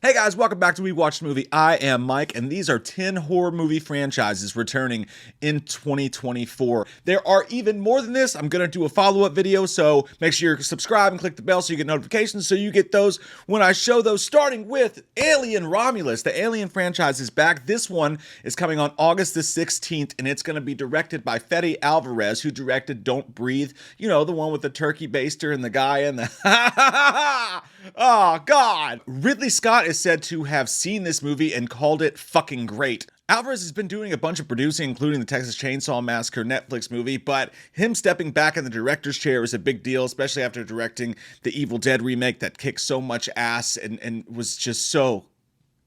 Hey guys, welcome back to We Watched Movie. I am Mike, and these are 10 horror movie franchises returning in 2024. There are even more than this. I'm going to do a follow-up video, so make sure you subscribe and click the bell so you get notifications so you get those when I show those, starting with Alien Romulus. The Alien franchise is back. This one is coming on August the 16th, and it's going to be directed by Fede Alvarez, who directed Don't Breathe. You know, the one with the turkey baster and the guy and the oh, God. Ridley Scott is said to have seen this movie and called it fucking great. Alvarez has been doing a bunch of producing, including the Texas Chainsaw Massacre Netflix movie, but him stepping back in the director's chair is a big deal, especially after directing the Evil Dead remake that kicked so much ass and was just so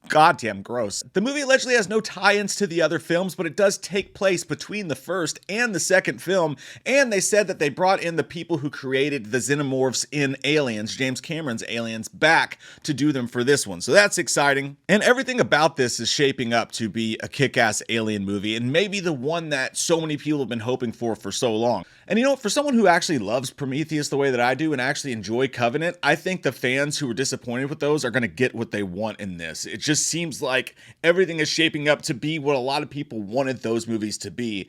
goddamn gross. The movie allegedly has no tie-ins to the other films, but it does take place between the first and the second film, and they said that they brought in the people who created the xenomorphs in Aliens, James Cameron's Aliens, back to do them for this one. So that's exciting. And everything about this is shaping up to be a kick-ass alien movie, and maybe the one that so many people have been hoping for so long. And you know, for someone who actually loves Prometheus the way that I do and actually enjoy Covenant, I think the fans who were disappointed with those are going to get what they want in this. It just seems like everything is shaping up to be what a lot of people wanted those movies to be.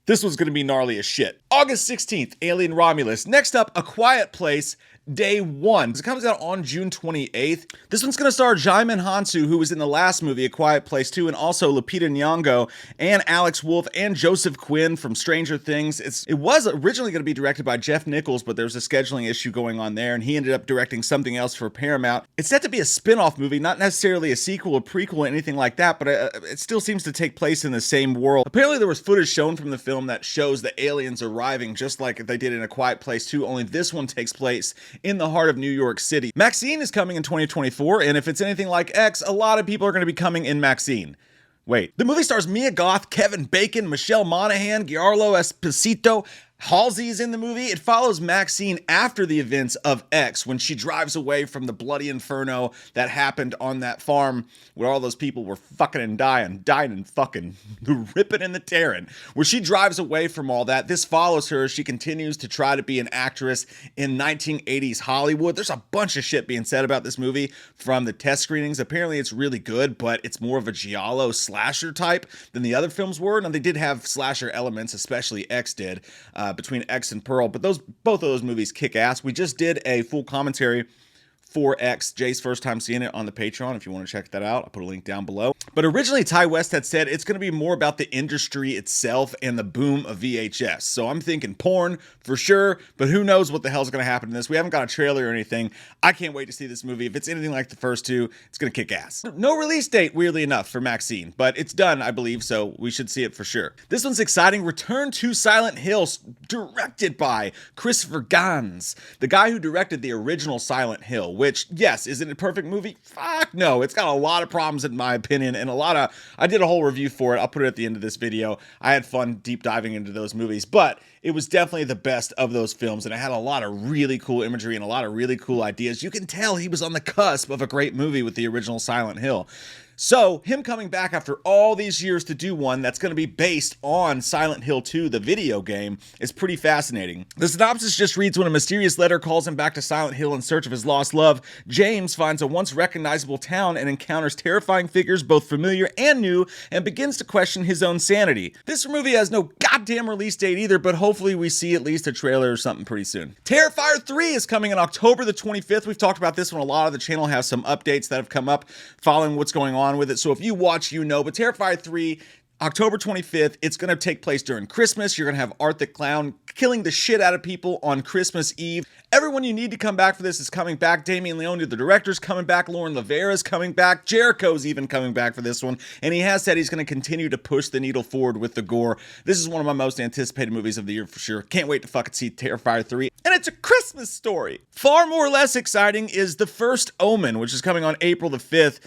This one's going to be gnarly as shit. August 16th, Alien Romulus. Next up, A Quiet Place, Day 1. It comes out on June 28th. This one's going to star Jaimin Hansu, who was in the last movie, A Quiet Place 2, and also Lupita Nyong'o, and Alex Wolff, and Joseph Quinn from Stranger Things. It was originally going to be directed by Jeff Nichols, but there was a scheduling issue going on there, and he ended up directing something else for Paramount. It's set to be a spin-off movie, not necessarily a sequel or prequel or anything like that, but it still seems to take place in the same world. Apparently there was footage shown from the film that shows the aliens arriving just like they did in A Quiet Place 2, only this one takes place in the heart of New York City. Maxine is coming in 2024, and if it's anything like X, a lot of people are going to be coming in Maxine. Wait, the movie stars Mia Goth, Kevin Bacon, Michelle Monaghan, Giancarlo Esposito. Halsey's in the movie. It follows Maxine after the events of X, when she drives away from the bloody inferno that happened on that farm where all those people were fucking and dying and fucking, the ripping and the tearing. Where she drives away from all that. This follows her as she continues to try to be an actress in 1980s Hollywood. There's a bunch of shit being said about this movie from the test screenings. Apparently it's really good, but it's more of a giallo slasher type than the other films were. Now they did have slasher elements, especially X did, between X and Pearl, but both of those movies kick ass. We just did a full commentary for X, Jay's first time seeing it, on the Patreon. If you want to check that out, I'll put a link down below. But originally Ty West had said it's going to be more about the industry itself and the boom of VHS. So I'm thinking porn for sure, but who knows what the hell's going to happen in this. We haven't got a trailer or anything. I can't wait to see this movie. If it's anything like the first two, it's going to kick ass. No release date, weirdly enough, for Maxine, but it's done, I believe, so we should see it for sure. This one's exciting. Return to Silent Hill, directed by Christopher Gans, the guy who directed the original Silent Hill, which, yes, is it a perfect movie? Fuck no. It's got a lot of problems in my opinion, and I did a whole review for it. I'll put it at the end of this video. I had fun deep diving into those movies, but it was definitely the best of those films, and it had a lot of really cool imagery and a lot of really cool ideas. You can tell he was on the cusp of a great movie with the original Silent Hill. So, him coming back after all these years to do one that's going to be based on Silent Hill 2, the video game, is pretty fascinating. The synopsis just reads, when a mysterious letter calls him back to Silent Hill in search of his lost love, James finds a once recognizable town and encounters terrifying figures, both familiar and new, and begins to question his own sanity. This movie has no goddamn release date either, but hopefully we see at least a trailer or something pretty soon. Terrifier 3 is coming on October the 25th. We've talked about this one. A lot of the channel has some updates that have come up following what's going on with it. So if you watch, you know, but Terrifier 3, October 25th, it's going to take place during Christmas. You're going to have Art the Clown killing the shit out of people on Christmas Eve. Everyone you need to come back for this is coming back. Damien Leone, the director's coming back. Lauren Lavera's coming back. Jericho's even coming back for this one. And he has said he's going to continue to push the needle forward with the gore. This is one of my most anticipated movies of the year for sure. Can't wait to fucking see Terrifier 3. And it's a Christmas story. Far more less exciting is The First Omen, which is coming on April the 5th.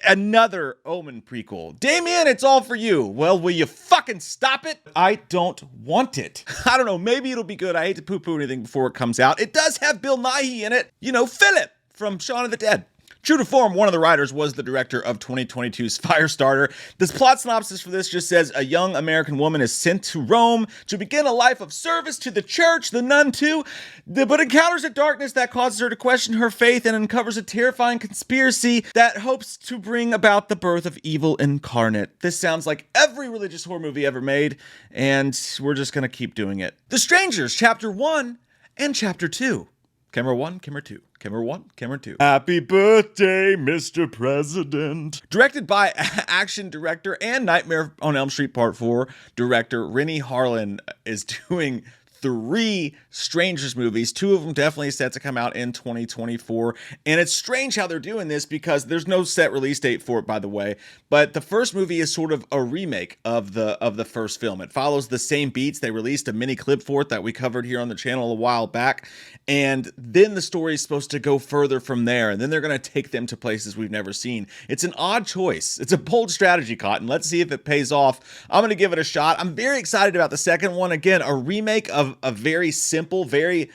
Another Omen prequel. Damien, it's all for you. Well, will you fucking stop it? I don't want it. I don't know, maybe it'll be good. I hate to poo-poo anything before it comes out. It does have Bill Nighy in it. You know, Philip from Shaun of the Dead. True to form, one of the writers was the director of 2022's Firestarter. This plot synopsis for this just says a young American woman is sent to Rome to begin a life of service to the church, the nun too, but encounters a darkness that causes her to question her faith and uncovers a terrifying conspiracy that hopes to bring about the birth of evil incarnate. This sounds like every religious horror movie ever made, and we're just gonna keep doing it. The Strangers, Chapter 1 and Chapter 2. Camera 1, camera 2. Camera 1, camera 2. Happy birthday, Mr. President. Directed by action director and Nightmare on Elm Street Part 4 director Rennie Harlan is doing 3 Strangers movies. 2 of them definitely set to come out in 2024. And it's strange how they're doing this because there's no set release date for it, by the way. But the first movie is sort of a remake of the first film. It follows the same beats. They released a mini clip for it that we covered here on the channel a while back. And then the story is supposed to go further from there. And then they're going to take them to places we've never seen. It's an odd choice. It's a bold strategy, Cotton. Let's see if it pays off. I'm going to give it a shot. I'm very excited about the second one. Again, a remake of a very simple, very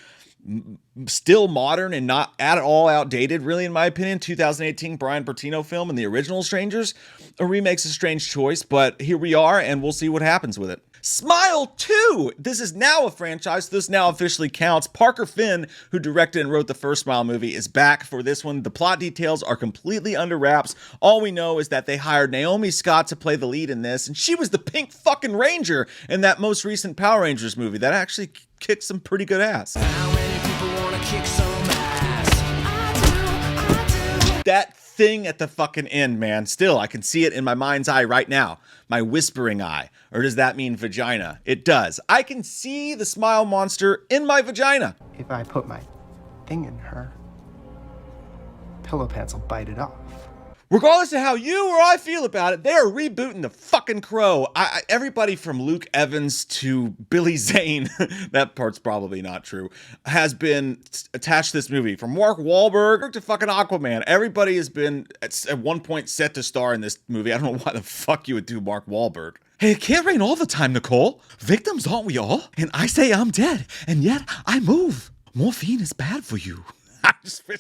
still modern and not at all outdated, really, in my opinion, 2018 Brian Bertino film and the original Strangers. A remake's a strange choice, but here we are, and we'll see what happens with it. Smile 2! This is now a franchise. This now officially counts. Parker Finn, who directed and wrote the first Smile movie, is back for this one. The plot details are completely under wraps. All we know is that they hired Naomi Scott to play the lead in this, and she was the pink fucking ranger in that most recent Power Rangers movie. That actually kicked some pretty good ass. How many people wanna kick some ass? I do. That thing at the fucking end, man. Still, I can see it in my mind's eye right now. My whispering eye. Or does that mean vagina? It does. I can see the smile monster in my vagina. If I put my thing in her, pillow pants will bite it off. Regardless of how you or I feel about it, they are rebooting the fucking Crow. Everybody from Luke Evans to Billy Zane, that part's probably not true, has been attached to this movie. From Mark Wahlberg to fucking Aquaman. Everybody has been at one point set to star in this movie. I don't know why the fuck you would do Mark Wahlberg. Hey, it can't rain all the time, Nicole. Victims, aren't we all? And I say I'm dead, and yet I move. Morphine is bad for you.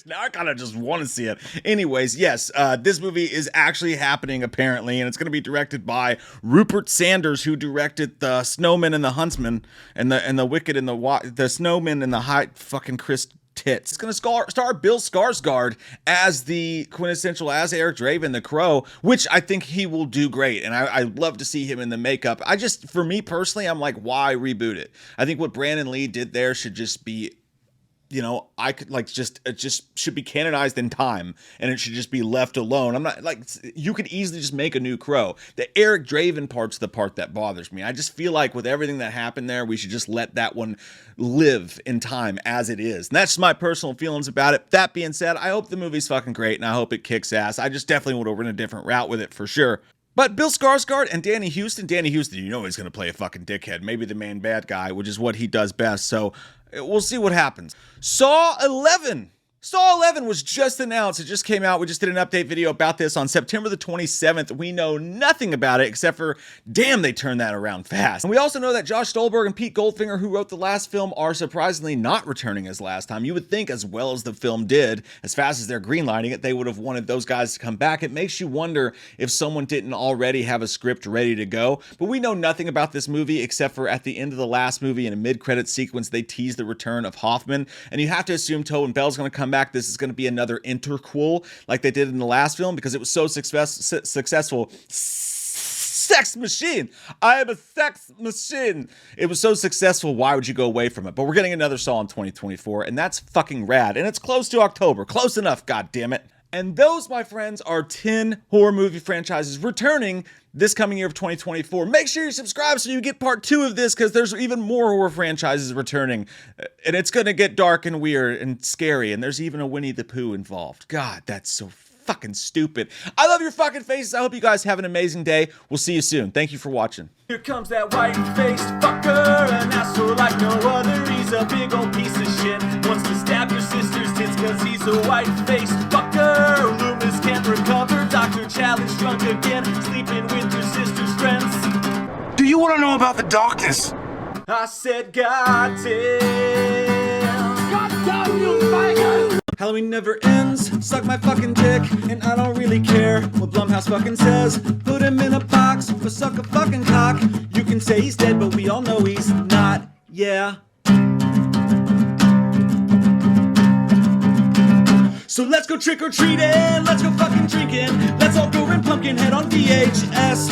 Now I kind of just want to see it. Anyways, yes, this movie is actually happening apparently, and it's going to be directed by Rupert Sanders, who directed the Snowman and the Huntsman, and the Wicked and the Snowman and the High fucking Chris Tits. It's going to star Bill Skarsgård as the quintessential, as Eric Draven, the Crow, which I think he will do great, and I'd love to see him in the makeup. For me personally, I'm like, why reboot it? I think what Brandon Lee did there should just be, you know, it just should be canonized in time, and it should just be left alone. I'm not like, you could easily just make a new Crow. The Eric Draven part's the part that bothers me. I just feel like with everything that happened there, we should just let that one live in time as it is. And that's just my personal feelings about it. That being said, I hope the movie's fucking great, and I hope it kicks ass. I just definitely would have run a different route with it for sure. But Bill Skarsgård and Danny Houston, you know he's going to play a fucking dickhead. Maybe the main bad guy, which is what he does best. So we'll see what happens. Saw 11. Saw 11 was just announced. It just came out. We just did an update video about this on September the 27th. We know nothing about it except for, damn, they turned that around fast. And we also know that Josh Stolberg and Pete Goldfinger, who wrote the last film, are surprisingly not returning as last time. You would think, as well as the film did, as fast as they're greenlighting it, they would have wanted those guys to come back. It makes you wonder if someone didn't already have a script ready to go. But we know nothing about this movie except for at the end of the last movie, in a mid-credit sequence, they tease the return of Hoffman. And you have to assume Tobin Bell's going to come back. This is going to be another interquel like they did in the last film because it was so successful. Sex machine. I am a sex machine. It was so successful. Why would you go away from it? But we're getting another Saw in 2024, and that's fucking rad. And it's close to October. Close enough, god damn it. And those, my friends, are 10 horror movie franchises returning this coming year of 2024. Make sure you subscribe so you get part 2 of this, because there's even more horror franchises returning. And it's going to get dark and weird and scary. And there's even a Winnie the Pooh involved. God, that's so fucking stupid. I love your fucking faces. I hope you guys have an amazing day. We'll see you soon. Thank you for watching. Here comes that white-faced fucker, an asshole like no other. He's a big old piece of shit. Wants to stab your sister's tits cause he's a white-faced fucker. Loomis can't recover. Dr. Challenge drunk again, sleeping with your sister's friends. Do you want to know about the darkness? I said, God damn. God damn you, faggot! Halloween never ends, suck my fucking dick, and I don't really care what Blumhouse fucking says. Put him in a box, or suck a fucking cock. You can say he's dead, but we all know he's not, yeah. So let's go trick-or-treating, let's go fucking drinking, let's all go rent Pumpkinhead on VHS.